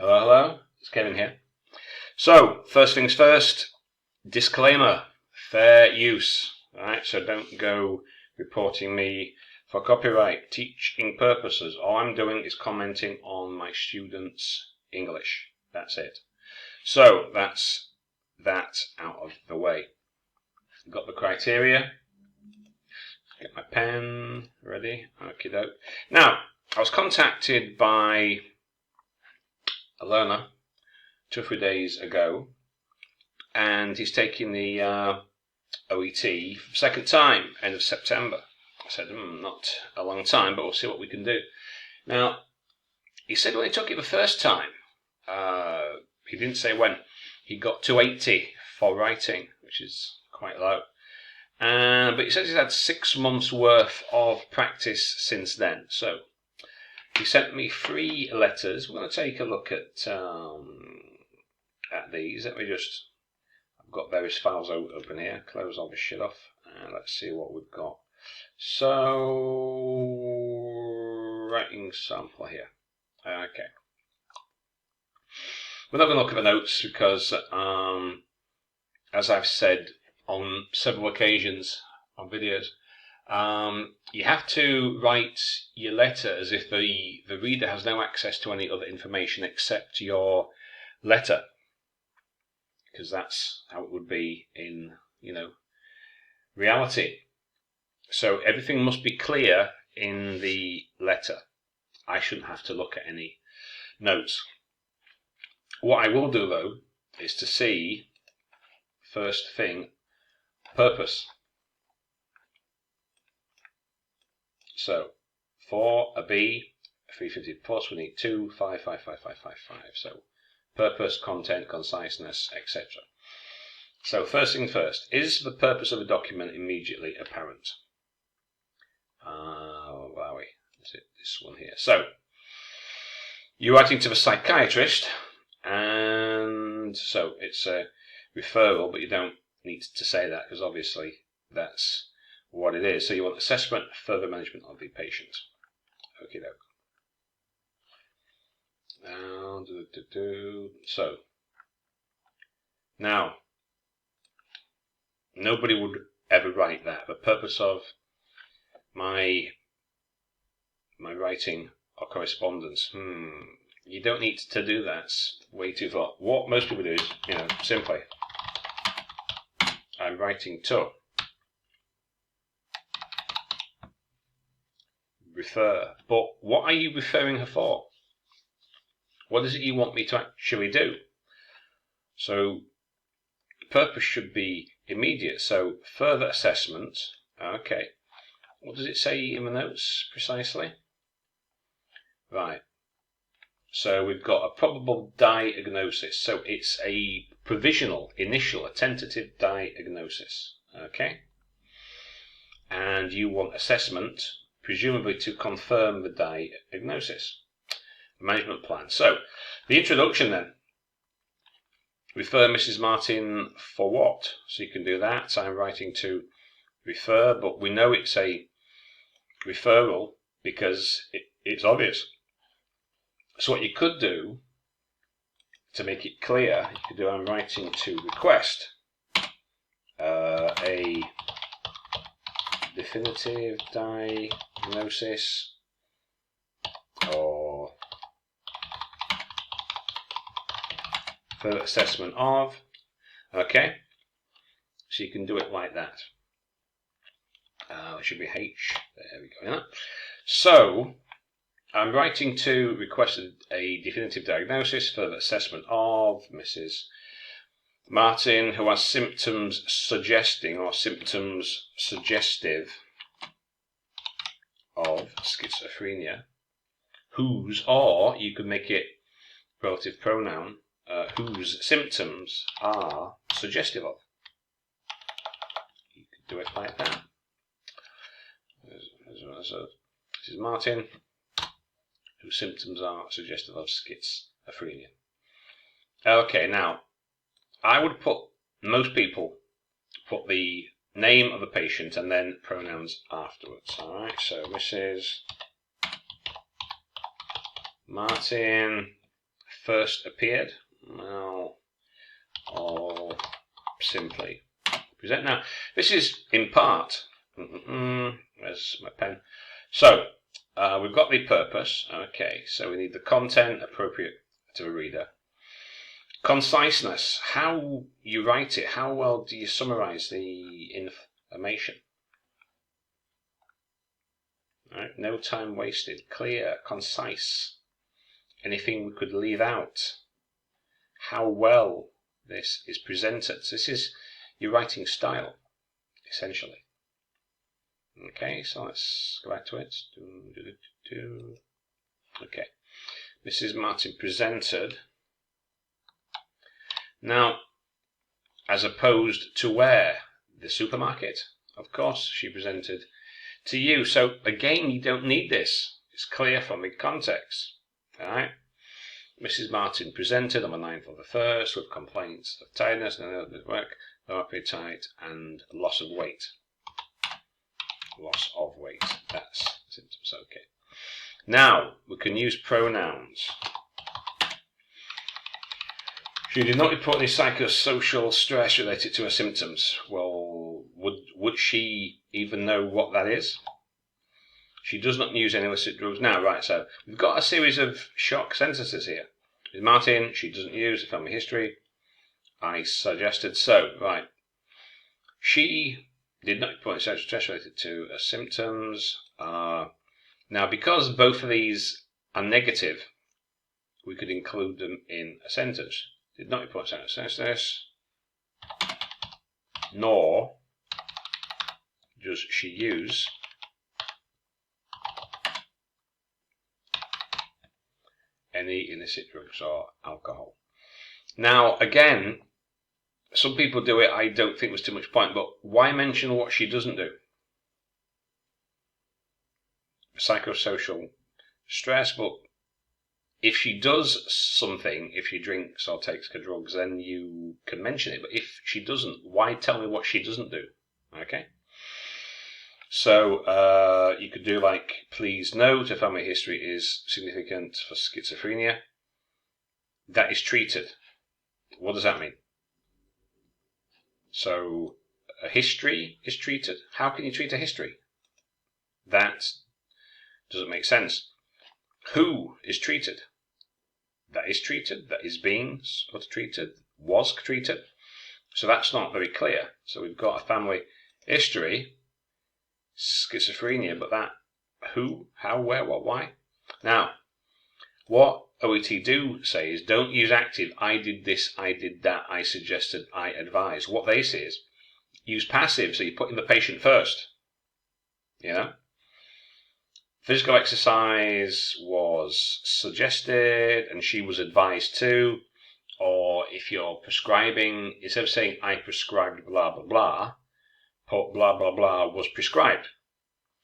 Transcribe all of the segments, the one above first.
Hello, hello, it's Kevin here. So, first things first, disclaimer, fair use. Alright, so don't go reporting me for copyright, teaching purposes. All I'm doing is commenting on my students' English. That's it. So, that's that out of the way. Got the criteria. Get my pen ready. Okie doke. Now, I was contacted by a learner 2 or 3 days ago, and he's taking the OET for the second time, end of September. I said, not a long time, but we'll see what we can do. Now, he said when he took it the first time, he didn't say when, he got 280 for writing, which is quite low. But he says he's had 6 months worth of practice since then. So he sent me 3 letters. We're going to take a look at these. Let me just, I've got various files open here. Close all this shit off. And let's see what we've got. So, writing sample here. Okay. We're not going to look at the notes because, as I've said on several occasions on videos, you have to write your letter as if the reader has no access to any other information except your letter, because that's how it would be in, reality. So everything must be clear in the letter. I shouldn't have to look at any notes. What I will do, though, is to see, first thing, purpose. So, for a B, 350 plus, we need 2, 5, 5, 5, 5, 5, 5. So, purpose, content, conciseness, etc. So, first thing first, is the purpose of a document immediately apparent? Where are we? Is it this one here? So, you're writing to the psychiatrist, and so it's a referral, but you don't need to say that because obviously that's what it is. So you want assessment, further management of the patient. Okay, now, so now nobody would ever write that. The purpose of my writing or correspondence. You don't need to do that. It's way too far. What most people do is, simply, I'm writing to refer. But what are you referring her for? What is it you want me to actually do? So, the purpose should be immediate. So, further assessment. Okay. What does it say in the notes precisely? Right. So we've got a probable diagnosis. So it's a provisional, initial, a tentative diagnosis. Okay? And you want assessment, presumably to confirm the diagnosis. Management plan. So, the introduction then. Refer Mrs. Martin for what? So you can do that. I'm writing to refer, but we know it's a referral because it's obvious. So what you could do, to make it clear, you could do I'm writing to request a definitive diagnosis or further assessment of. Okay, so you can do it like that. It should be H. There we go. So, I'm writing to request a definitive diagnosis, further assessment of Mrs. Martin, who has symptoms suggesting or symptoms suggestive of schizophrenia, whose, or you could make it relative pronoun, whose symptoms are suggestive of. You could do it like that. So, Mrs. Martin, whose symptoms are suggestive of schizophrenia. Okay, now, I would most people put the name of the patient and then pronouns afterwards. Alright, so Mrs. Martin, first appeared? Well, or simply present. Now, this is in part. Where's my pen? So, we've got the purpose. Okay, so we need the content appropriate to the reader. Conciseness, how you write it, how well do you summarize the information? Right, no time wasted, clear, concise. Anything we could leave out? How well this is presented. So this is your writing style, essentially. Okay, so let's go back to it. Okay, Mrs. Martin presented. Now, as opposed to where? The supermarket. Of course, she presented to you. So again, you don't need this. It's clear from the context. All right. Mrs. Martin presented on the 9th of the 1st with complaints of tiredness, no work, low appetite, and loss of weight. Loss of weight. That's symptoms. Okay. Now we can use pronouns. She did not report any psychosocial stress related to her symptoms. Well, would she even know what that is? She does not use any illicit drugs. Now, right, so we've got a series of shock sentences here. With Martin, she doesn't use the family history. I suggested so. Right. She did not report any psychosocial stress related to her symptoms. Now, because both of these are negative, we could include them in a sentence. Did not report psychosis, nor does she use any illicit drugs or alcohol. Now, again, some people do it. I don't think there's too much point, but why mention what she doesn't do? Psychosocial stress, but if she does something, if she drinks or takes her drugs, then you can mention it. But if she doesn't, why tell me what she doesn't do? Okay. So you could do like, please note, a family history is significant for schizophrenia. That is treated. What does that mean? So a history is treated. How can you treat a history? That doesn't make sense. Who is treated? That is treated. That is being treated. Was treated. So that's not very clear. So we've got a family history, schizophrenia, but that who, how, where, what, why? Now, what OET do say is don't use active. I did this, I did that, I suggested, I advised. What they say is use passive. So you're putting the patient first. You know? Physical exercise was suggested and she was advised to. Or if you're prescribing, instead of saying I prescribed blah, blah, blah, put blah, blah, blah was prescribed.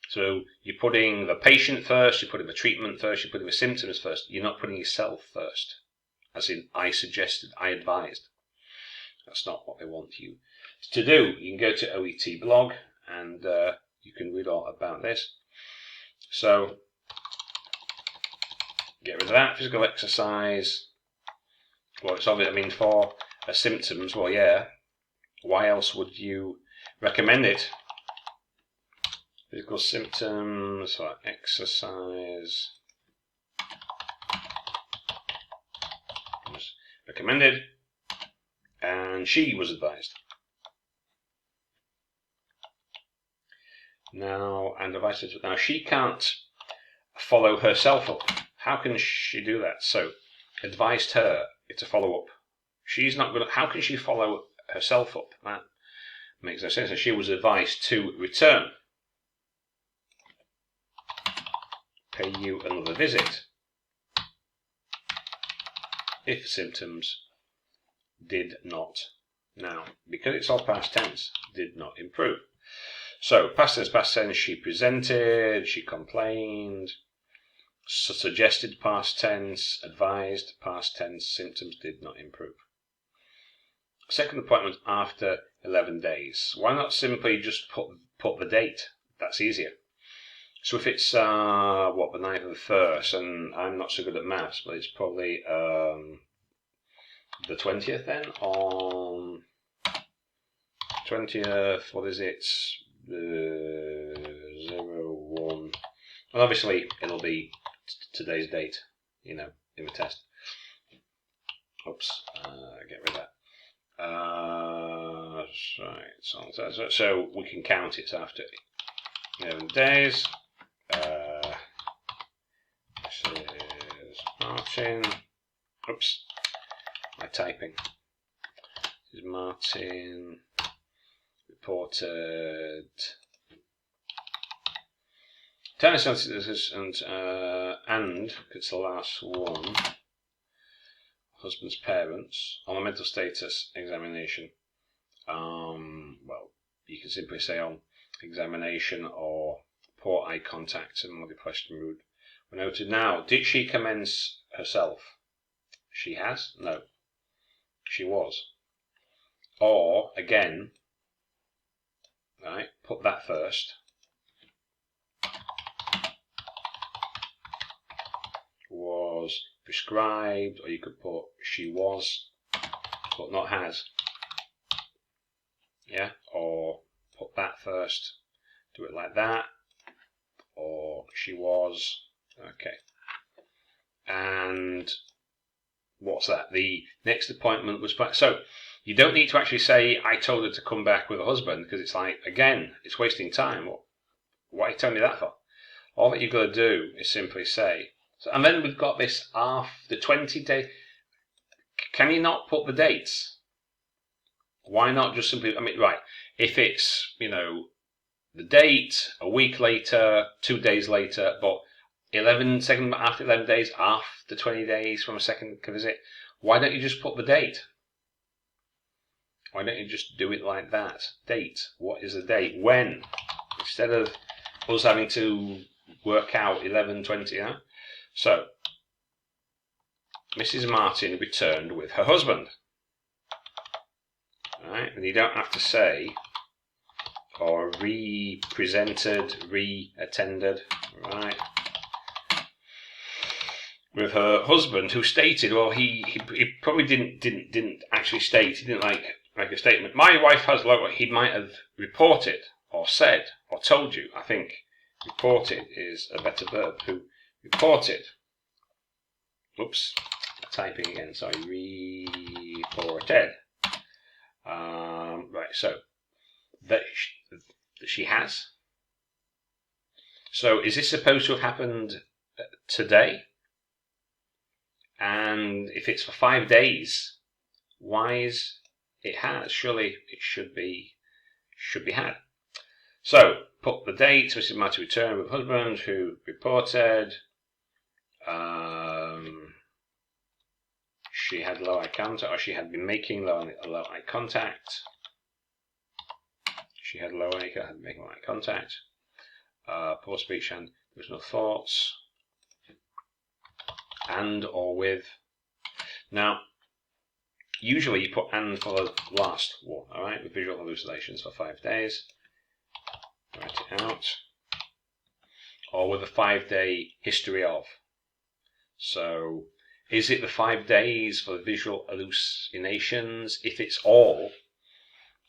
So you're putting the patient first, you're putting the treatment first, you're putting the symptoms first. You're not putting yourself first. As in, I suggested, I advised. That's not what they want you to do. You can go to OET blog and you can read all about this. So, get rid of that. Physical exercise. Well, it's obvious. I mean, for symptoms, well, yeah. Why else would you recommend it? Physical symptoms, like exercise. Was recommended. And she was advised. Now, and advice. Now, she can't follow herself up. How can she do that? So, advised her to follow up. She's not going to. How can she follow herself up? That makes no sense. And she was advised to return. Pay you another visit if symptoms did not. Now, because it's all past tense, did not improve. So, past tense, she presented, she complained, suggested past tense, advised past tense, symptoms did not improve. Second appointment after 11 days. Why not simply just put the date? That's easier. So if it's what, the 9th of the 1st, and I'm not so good at maths, but it's probably the 20th then, on 20th, what is it, 01, and obviously it'll be today's date, you know, in the test. Oops, get rid of that. Right, so we can count it after 11 days. This is Martin. Oops, my typing. This is Martin. Reported tennis and it's the last one. Husband's parents on a mental status examination. Well, you can simply say on examination or poor eye contact and more depressed mood were noted. Now, did she commence herself? She has? No. She was. Or, again, right, put that first. Was prescribed, or you could put she was, but not has. Yeah, or put that first, do it like that, or she was, okay. And what's that? The next appointment was, so you don't need to actually say, I told her to come back with a husband, because it's like, again, it's wasting time. What are you telling me that for? All that you've got to do is simply say, so, and then we've got this the 20-day, can you not put the dates? Why not just simply, I mean, right, if it's, you know, the date, a week later, 2 days later, but after 11 days, after 20 days from a second visit, why don't you just put the date? Why don't you just do it like that? Date. What is the date? When? Instead of us having to work out 11, 20, yeah? So, Mrs. Martin returned with her husband. Right? And you don't have to say, or re-presented, re-attended, right? With her husband, who stated, well, he probably didn't actually state, he didn't make a statement. My wife has low. He might have reported, or said, or told you. I think reported is a better verb. Who reported? Oops, typing again. Sorry, reported. Right. So that she has. So is this supposed to have happened today? And if it's for 5 days, why is it has? Surely it should be had. So put the date. Mrs. Martin returned with husband who reported she had low eye contact, or she had been making low eye contact. She had low eye, had been making low eye contact. Poor speech and there was no thoughts. And or with. Now, usually you put and for the last one, alright, with visual hallucinations for 5 days. Write it out. Or with a 5-day history of. So, is it the 5 days for the visual hallucinations? If it's all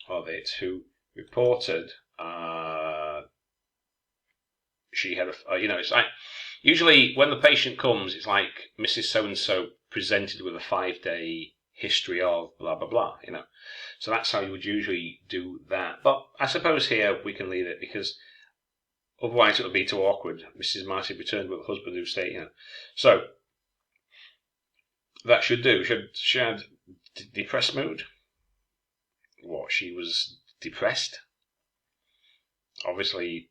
of it who reported, she had it's like, usually when the patient comes, it's like Mrs. So-and-so presented with a 5-day history of blah, blah, blah, So that's how you would usually do that. But I suppose here we can leave it because otherwise it would be too awkward. Mrs. Martin returned with a husband who stayed, So that should do. She had depressed mood. What, she was depressed? Obviously,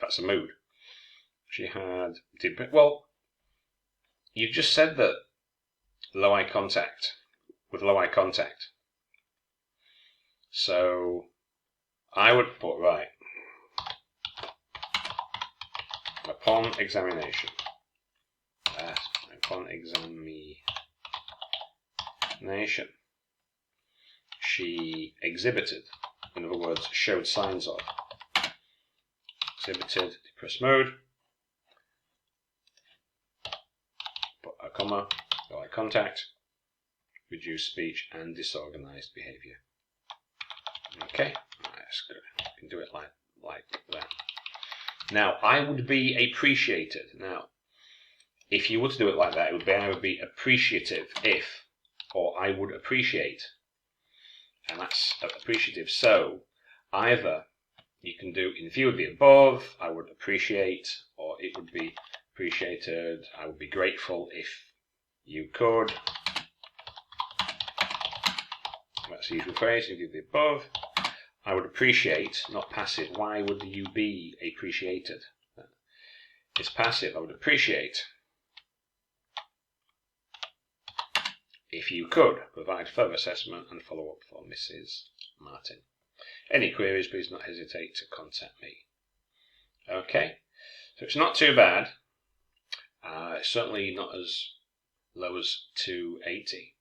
that's a mood. She had well, you just said that low eye contact, with low eye contact. So I would put, right, upon examination. Upon examination, she exhibited, in other words, showed signs of, exhibited depressed mood. glaucoma, eye contact, reduced speech, and disorganized behavior. Okay, that's good. You can do it like that. Now, I would be appreciated. Now, if you were to do it like that, it would be I would be appreciative if, or I would appreciate, and that's appreciative. So, either you can do in view of the above, I would appreciate, or it would be appreciated, I would be grateful if you could. That's the usual phrase, in view of the above. I would appreciate, not passive. Why would you be appreciated? It's passive. I would appreciate if you could provide further assessment and follow-up for Mrs. Martin. Any queries, please not hesitate to contact me. Okay, so it's not too bad. It's certainly not as low as 280.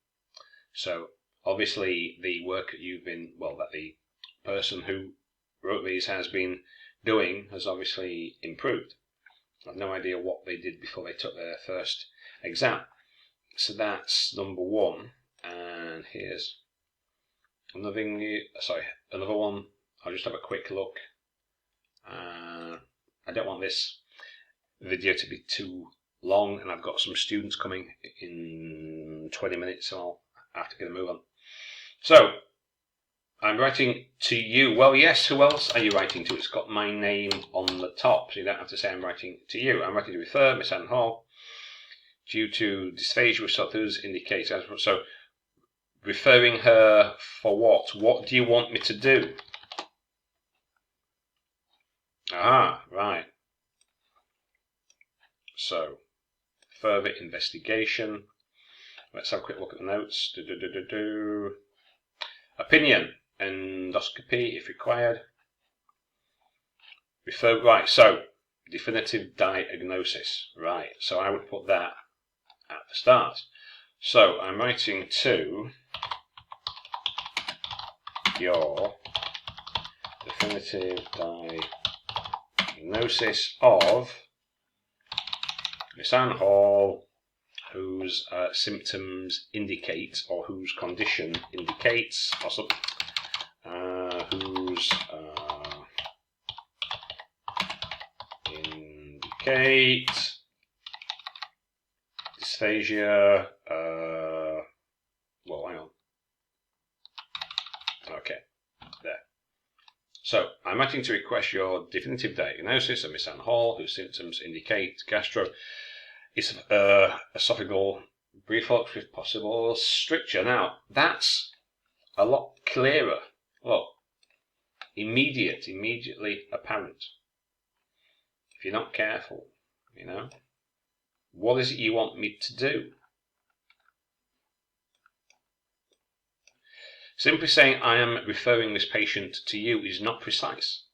So obviously the work that you've been, well, that the person who wrote these has been doing has obviously improved. I've no idea what they did before they took their first exam. So that's number one. And here's another one. I'll just have a quick look. I don't want this video to be too long, and I've got some students coming in 20 minutes, so I'll have to get a move on. So, I'm writing to you. Well, yes, who else are you writing to? It's got my name on the top, so you don't have to say I'm writing to you. I'm writing to refer Miss Anne Hall due to dysphagia with sawtooth indicates. So, referring her for what? What do you want me to do? Ah, right. So, further investigation. Let's have a quick look at the notes. Opinion. Endoscopy if required. Right, so definitive diagnosis. Right, so I would put that at the start. So I'm writing to your definitive diagnosis of Miss Anne Hall, whose symptoms indicate, or whose condition indicates, or something. Whose indicate dysphagia. Well, hang on. Okay, there. So I'm writing to request your definitive diagnosis of Miss Anne Hall, whose symptoms indicate esophageal reflux with possible stricture. Now that's a lot clearer. Look. Immediately apparent. If you're not careful, you know, what is it you want me to do? Simply saying I am referring this patient to you is not precise.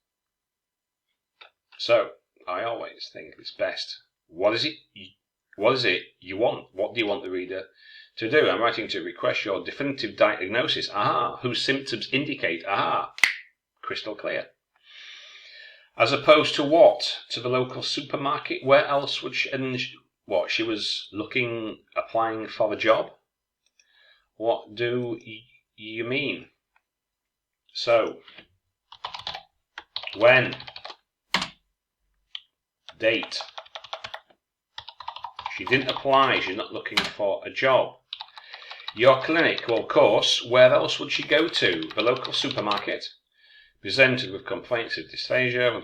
So I always think it's best. What is it you want? What do you want the reader to do? I'm writing to request your definitive diagnosis. Aha, whose symptoms indicate. Aha. Crystal clear. As opposed to what? To the local supermarket? Where else would she? And what? She was applying for the job? What do you mean? So, when? Date. She didn't apply. She's not looking for a job. Your clinic? Well, of course. Where else would she go to? The local supermarket. Presented with complaints of dysphagia,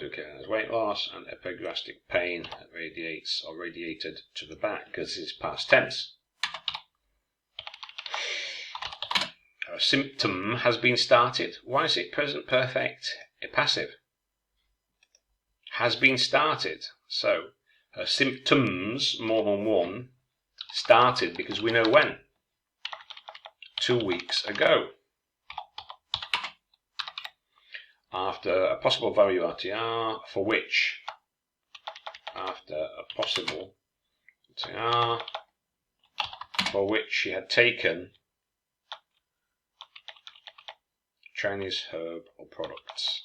weight loss, and epigastric pain that radiated to the back, because it's past tense. A symptom has been started. Why is it present perfect passive? Has been started. So her symptoms, more than one, started because we know when. 2 weeks ago. After a possible value RTR, for which, after a possible RTR, for which she had taken Chinese herb or products.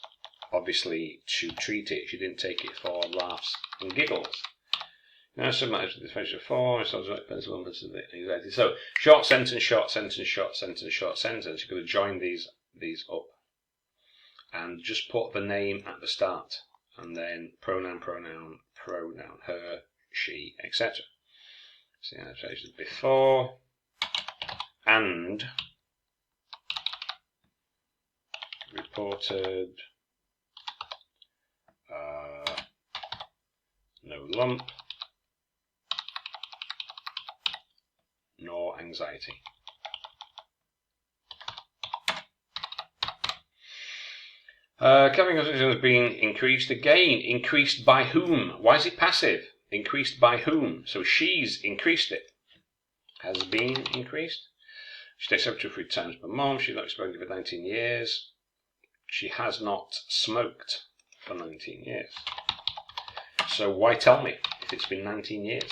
Obviously, to treat it, she didn't take it for laughs and giggles. Now, submitted to the definition of form. So short sentence, short sentence, short sentence, short sentence. You're going to join these up, and just put the name at the start, and then pronoun, pronoun, pronoun, her, she, etc. See how it's before and reported. No lump, nor anxiety. Covering has been increased again. Increased by whom? Why is it passive? Increased by whom? So she's increased it. Has been increased. She takes up to 3 times per month. She's not smoked for 19 years. She has not smoked for 19 years. So why tell me if it's been 19 years?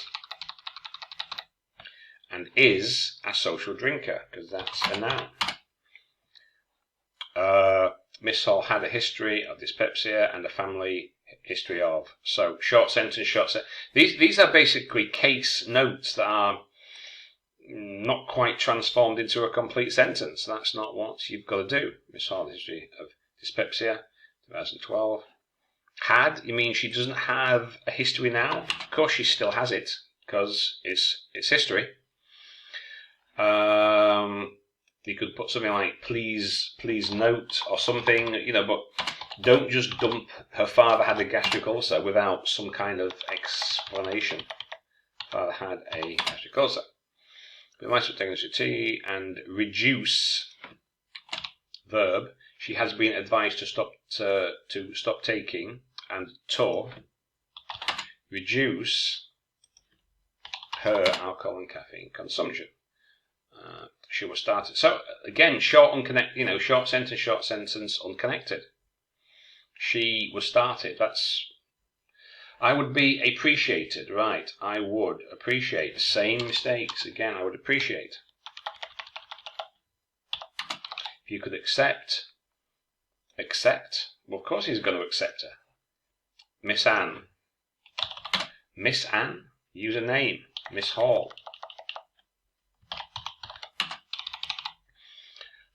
And is a social drinker, because that's a noun. Miss Hall had a history of dyspepsia and a family history of. So short sentence, short sentence. These are basically case notes that are not quite transformed into a complete sentence. That's not what you've got to do. Miss Hall history of dyspepsia, 2012. Had, you mean she doesn't have a history now? Of course she still has it, because it's history. You could put something like please note or something, but don't just dump her father had a gastric ulcer without some kind of explanation. Father had a gastric ulcer. We might have taken T and reduce verb. She has been advised to stop taking, and to reduce her alcohol and caffeine consumption. She was started. So again, short sentence, unconnected. She was started. I would be appreciated, right? I would appreciate the same mistakes. Again, I would appreciate. If you could accept. Well, of course he's going to accept her. Miss Anne. Miss Anne. Use a name. Miss Hall.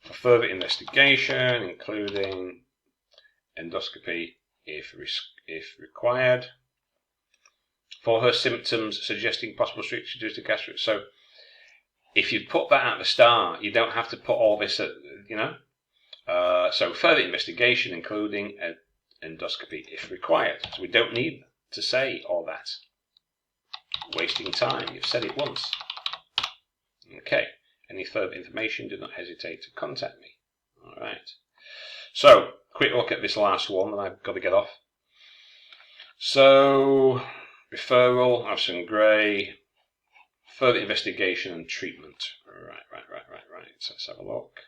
For further investigation, including endoscopy if required. For her symptoms suggesting possible stricture due to gastric. So if you put that at the start, you don't have to put all this at, so further investigation, including endoscopy if required. So we don't need to say all that. Wasting time. You've said it once. Okay. Any further information, do not hesitate to contact me. All right. So, quick look at this last one that I've got to get off. So, referral, Avson Gray, further investigation and treatment. Right. So let's have a look.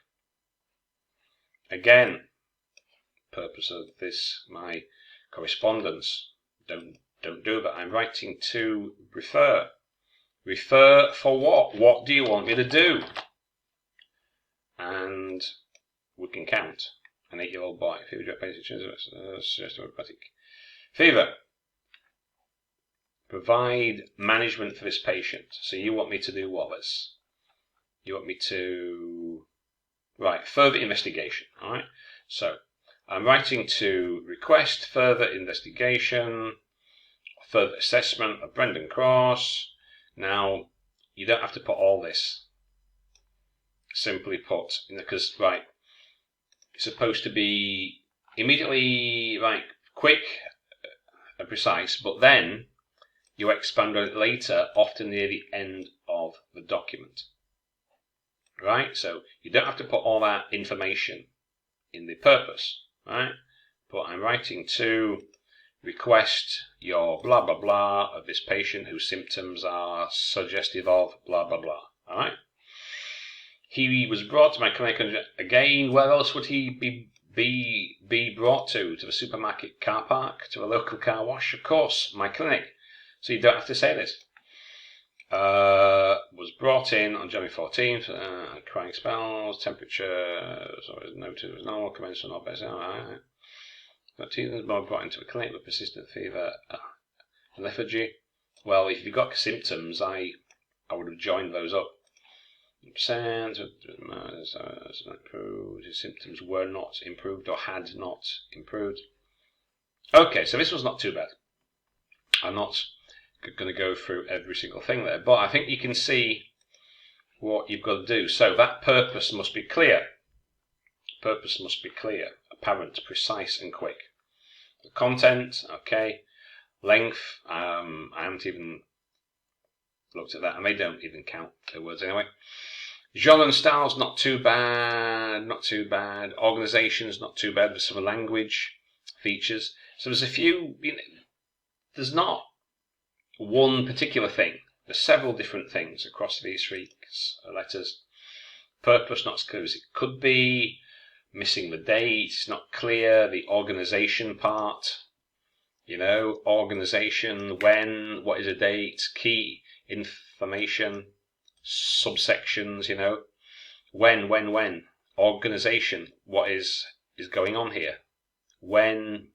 Again, purpose of this, my correspondence. Don't do that. I'm writing to refer. Refer for what? What do you want me to do? And we can count. An 8-year-old boy. Fever. Provide management for this patient. So you want me to do what, Liz? You want me to... Right, further investigation. All right. So I'm writing to request further investigation, further assessment of Brendan Cross. Now, you don't have to put all this. Simply put, because, right, it's supposed to be immediately, quick and precise, but then you expand on it later, often near the end of the document. Right? So you don't have to put all that information in the purpose, right? But I'm writing to request your blah blah blah of this patient whose symptoms are suggestive of blah blah blah. All right. He was brought to my clinic again. Where else would he be brought to? To the supermarket car park, to a local car wash? Of course, my clinic. So you don't have to say this. Was brought in on January 14th. Crying spells, temperature. So noted was normal. Commenced on not better. All right. Got teething, brought into the clinic with persistent fever, lethargy. Well, if you've got symptoms, I would have joined those up. Improved, his symptoms were not improved or had not improved. Okay, so this was not too bad. I'm not going to go through every single thing there, but I think you can see what you've got to do. So that purpose must be clear. Purpose must be clear, apparent, precise, and quick. The content, okay. Length, I haven't even looked at that, and they don't even count the words anyway. Genre and styles, not too bad, not too bad. Organizations, not too bad. There's some language features. So there's a few, there's not one particular thing. There's several different things across these three letters. Purpose, not as clear as it could be. Missing the date, it's not clear. The organization part, organization, when, what is a date, key information, subsections, when, organization, what is going on here, when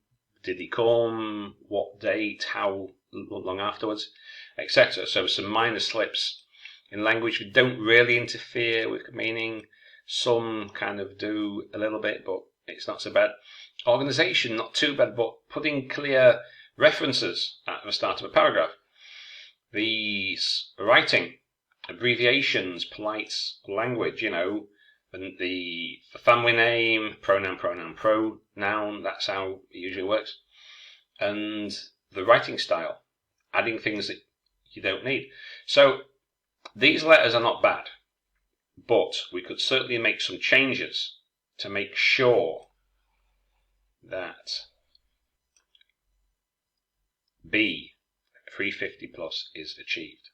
did he come, what date, how long afterwards, etc. So some minor slips in language that don't really interfere with meaning. Some kind of do a little bit, but it's not so bad. Organization, not too bad, but putting clear references at the start of a paragraph. These writing, abbreviations, polite language, the family name, pronoun, that's how it usually works. And the writing style, adding things that you don't need. So these letters are not bad, but we could certainly make some changes to make sure that B 350 plus is achieved.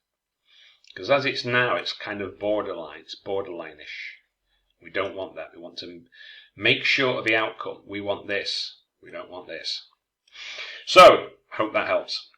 Because as it's now, it's kind of borderline, it's borderline-ish. We don't want that. We want to make sure of the outcome. We want this. We don't want this. So, hope that helps.